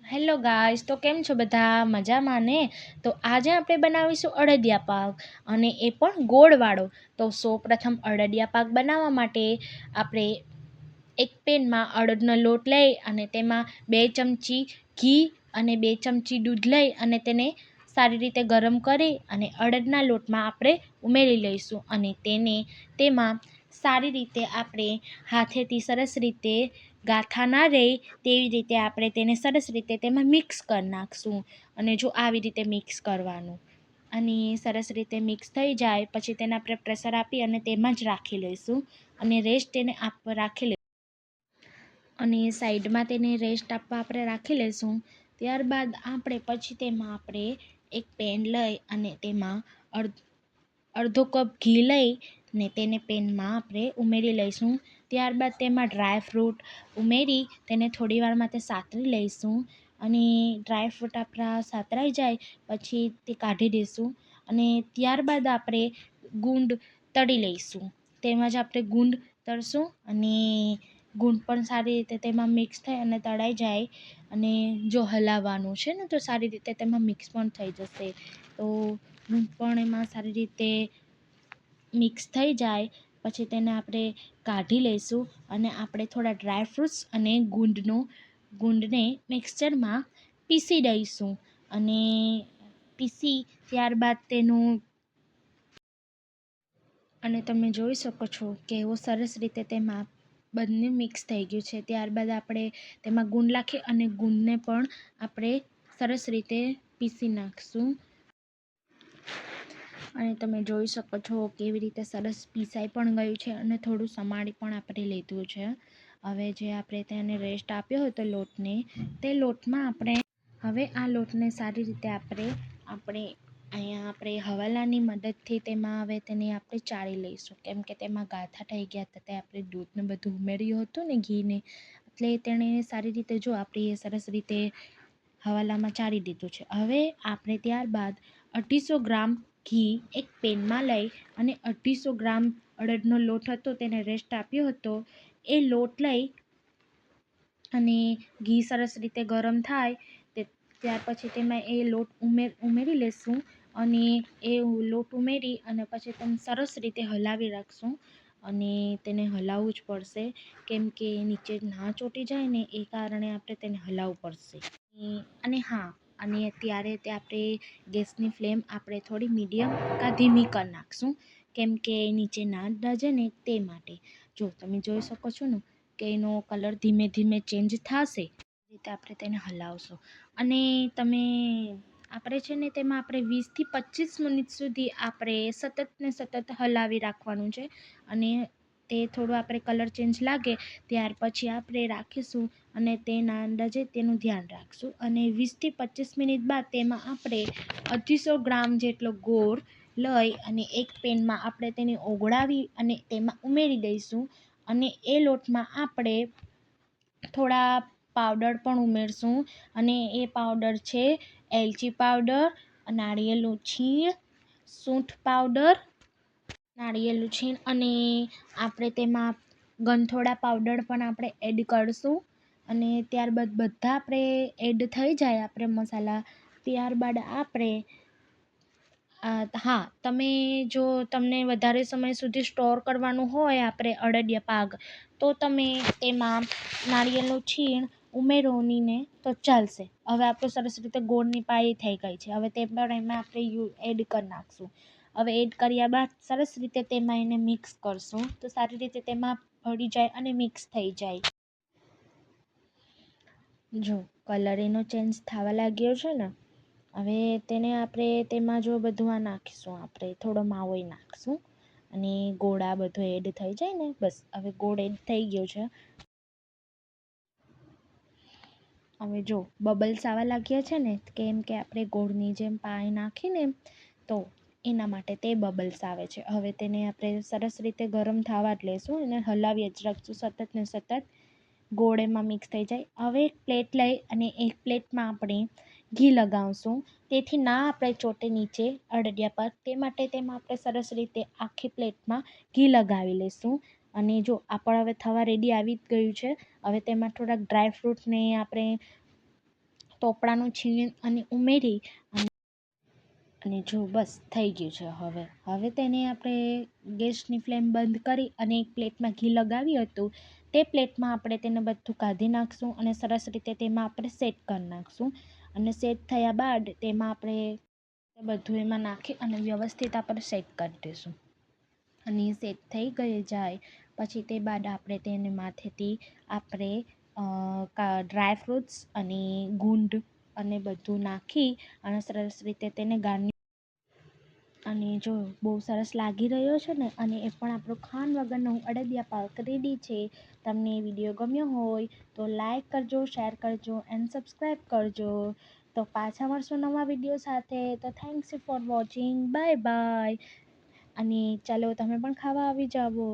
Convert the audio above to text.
Hello guys, તો કેમ છો બધા? મજામાં ને? તો આજે આપણે બનાવીશું અડદિયા પાક, અને એ પણ ગોળવાળો. તો સૌપ્રથમ અડદિયા પાક બનાવવા માટે આપણે એક પેનમાં અડદનો લોટ લઈ અને તેમાં 2 ચમચી ઘી અને 2 ચમચી દૂધ લઈ અને તેને સારી રીતે ગરમ કરી અને અડદના લોટમાં આપણે ઉમેરી લઈશું, અને તેમાં સારી રીતે આપણે હાથેથી સરસ રીતે ગાથા ના રહે તેવી રીતે આપણે તેને સરસ રીતે તેમાં મિક્સ કરી નાખશું. અને જો આવી રીતે મિક્સ કરવાનું, અને સરસ રીતે મિક્સ થઈ જાય પછી તેને આપણે પ્રેશર આપી અને તેમાં જ રાખી લઈશું, અને રેસ્ટ તેને રાખી લઈશું. અને સાઈડમાં તેને રેસ્ટ આપવા આપણે રાખી લઈશું. ત્યારબાદ આપણે પછી તેમાં આપણે એક પેન લઈ અને તેમાં અડધો કપ ઘી લઈ ને તેને પેનમાં આપણે ઉમેરી લઈશું. ત્યારબાદ તેમાં ડ્રાયફ્રૂટ ઉમેરી તેને થોડી વાર માટે સાતરી લઈશું, અને ડ્રાયફ્રૂટ આપણા સાતરાઈ જાય પછી તે કાઢી દઈશું. અને ત્યારબાદ આપણે ગુંદ તળી લઈશું. તેમાં જ આપણે ગુંદ તળશું, અને ગુંદ પણ સારી રીતે તેમાં મિક્સ થાય અને તળાઈ જાય. અને જો હલાવવાનું છે ને તો સારી રીતે તેમાં મિક્સ પણ થઈ જશે. તો ગુંદ પણ એમાં સારી રીતે મિક્સ થઈ જાય પછી તેને આપણે કાઢી લઈશું, અને આપણે થોડા ડ્રાયફ્રૂટ્સ અને ગુંદને મિક્સચરમાં પીસી દઈશું. અને પીસી ત્યારબાદ અને તમે જોઈ શકો છો કે એવું સરસ રીતે તેમાં બંને મિક્સ થઈ ગયું છે. ત્યારબાદ આપણે તેમાં ગુંદ નાખી અને ગુંદને પણ આપણે સરસ રીતે પીસી નાખશું. અને તમે જોઈ શકો છો કેવી રીતે સરસ પીસાઈ પણ ગયું છે, અને થોડું સમારી પણ આપણે લીધું છે. હવે જે આપણે તેને રેસ્ટ આપ્યો હતો લોટને, તે લોટમાં આપણે હવે આ લોટને સારી રીતે આપણે અહીંયા આપણે હવાલાની મદદથી તેમાં હવે તેને આપણે ચાળી લઈશું, કેમ કે તેમાં ગાથા થઈ ગયા હતા. તે આપણે દૂધને બધું ઉમેર્યું હતું ને, ઘીને, એટલે તેણે સારી રીતે જો આપણે સરસ રીતે હવાલામાં ચાળી દીધું છે. હવે આપણે ત્યારબાદ 250 ગ્રામ ઘી એક પેનમાં લઈ અને 250 ગ્રામ અડદનો લોટ હતો તેને રેસ્ટ આપ્યો હતો એ લોટ લઈ અને ઘી સરસ રીતે ગરમ થાય ત્યાર પછી તેમાં એ લોટ ઉમેરી લેશું. અને એ લોટ ઉમેરી અને પછી તેને સરસ રીતે હલાવી રાખશું, અને તેને હલાવવું જ પડશે, કેમ કે નીચે ના ચોંટી જાય ને એ કારણે આપણે તેને હલાવવું પડશે. અને હા, અને ત્યારે તે આપણે ગેસની ફ્લેમ આપણે થોડી મીડિયમ કાં ધીમી કરી નાખશું, કેમ કે નીચે ના દાજે ને તે માટે. જો તમે જોઈ શકો છો ને કે એનો કલર ધીમે ધીમે ચેન્જ થશે, એ રીતે આપણે તેને હલાવશું. અને આપણે છે ને તેમાં આપણે 20થી 25 મિનિટ સુધી આપણે સતત હલાવી રાખવાનું છે. અને તે થોડું આપણે કલર ચેન્જ લાગે ત્યાર પછી આપણે રાખીશું, અને તેના અંદાજે તેનું ધ્યાન રાખશું. અને 20થી 25 મિનિટ બાદ તેમાં આપણે 250 ગ્રામ જેટલો ગોળ લઈ અને એક પેનમાં આપણે તેને ઓગળાવી અને તેમાં ઉમેરી દઈશું. અને એ લોટમાં આપણે થોડા પાવડર પણ ઉમેરશું, અને એ પાવડર છે એલચી પાવડર, નાળિયેરનું છીણ, સૂંઠ પાવડર, નાળિયેરનું છીણ, અને આપણે તેમાં ગંઠોડા પાવડર પણ આપણે એડ કરશું. અને ત્યારબાદ બધા આપણે એડ થઈ જાય આપણે મસાલા, ત્યારબાદ આપણે હા, જો તમને વધારે સમય સુધી સ્ટોર કરવાનું હોય આપણે અડદિયા પાક, તો તમે તેમાં નાળિયેરનું છીણ ઉમેરોનીને તો ચાલશે. હવે આપણે સરસ રીતે ગોળની પાળી થઈ ગઈ છે, હવે તે પણ એમાં આપણે એડ કરી નાખશું. હવે એડ કર્યા બાદ સરસ રીતે તેમાં એને મિક્સ કરશું, તો સારી રીતે તેમાં ભળી જાય અને મિક્સ થઈ જાય. જો કલર એનો ચેન્જ થવા લાગ્યો છે ને, હવે તેને આપણે તેમાં જો બધું આ નાખીશું, આપણે થોડો માવો નાખીશું, અને ગોળ આ બધો એડ થઈ જાય ને, બસ હવે ગોળ એડ થઈ ગયો છે. હવે જો બબલ્સ આવવા લાગ્યા છે ને, કેમ કે આપણે ગોળની જેમ પાણી નાખીને તો એના માટે તે બબલ્સ આવે છે. હવે તેને આપણે સરસ રીતે ગરમ થવા જ લેશું, અને હલાવી જ રાખશું સતત ને સતત, ગોળ એમાં મિક્સ થઈ જાય. હવે એક પ્લેટ લઈ અને એક પ્લેટમાં આપણે ઘી લગાવશું, તેથી ના આપણે ચોટે નીચે અડદિયા પાક, તે માટે તેમાં આપણે સરસ રીતે આખી પ્લેટમાં ઘી લગાવી લઈશું. અને જો હવે થવા રેડી આવી જ ગયું છે. હવે તેમાં થોડાક ડ્રાયફ્રૂટને આપણે ટોપરાનું છીણ અને ઉમેરી અને જો બસ થઈ ગયું છે. હવે તેને આપણે ગેસની ફ્લેમ બંધ કરી અને એક પ્લેટમાં ઘી લગાવ્યું હતું તે પ્લેટમાં આપણે તેને બધું કાઢી નાખશું અને સરસ રીતે તેમાં આપણે સેટ કરી નાખશું. અને સેટ થયા બાદ તેમાં આપણે બધું એમાં નાખી અને વ્યવસ્થિત આપણે સેટ કરી દઈશું. અને સેટ થઈ ગઈ જાય પછી તે બાદ આપણે તેને માથેથી આપણે ડ્રાય ફ્રૂટ્સ અને ગુંદ અને બધું નાખી અને સરસ રીતે તેને ગાર્નિશ અને જો બહુ સરસ લાગી રહ્યો છે ને, અને એ પણ આપણું ખાંડ વગરનું અડદિયા પાક રેડી છે. તમને વિડીયો ગમ્યો હોય તો લાઈક કરજો, શેર કરજો એન્ડ સબસ્ક્રાઈબ કરજો. તો પાછા મળશું નવા વિડીયો સાથે. તો thanks for watching. Bye bye. અને ચાલો તમે પણ ખાવા આવી જાઓ.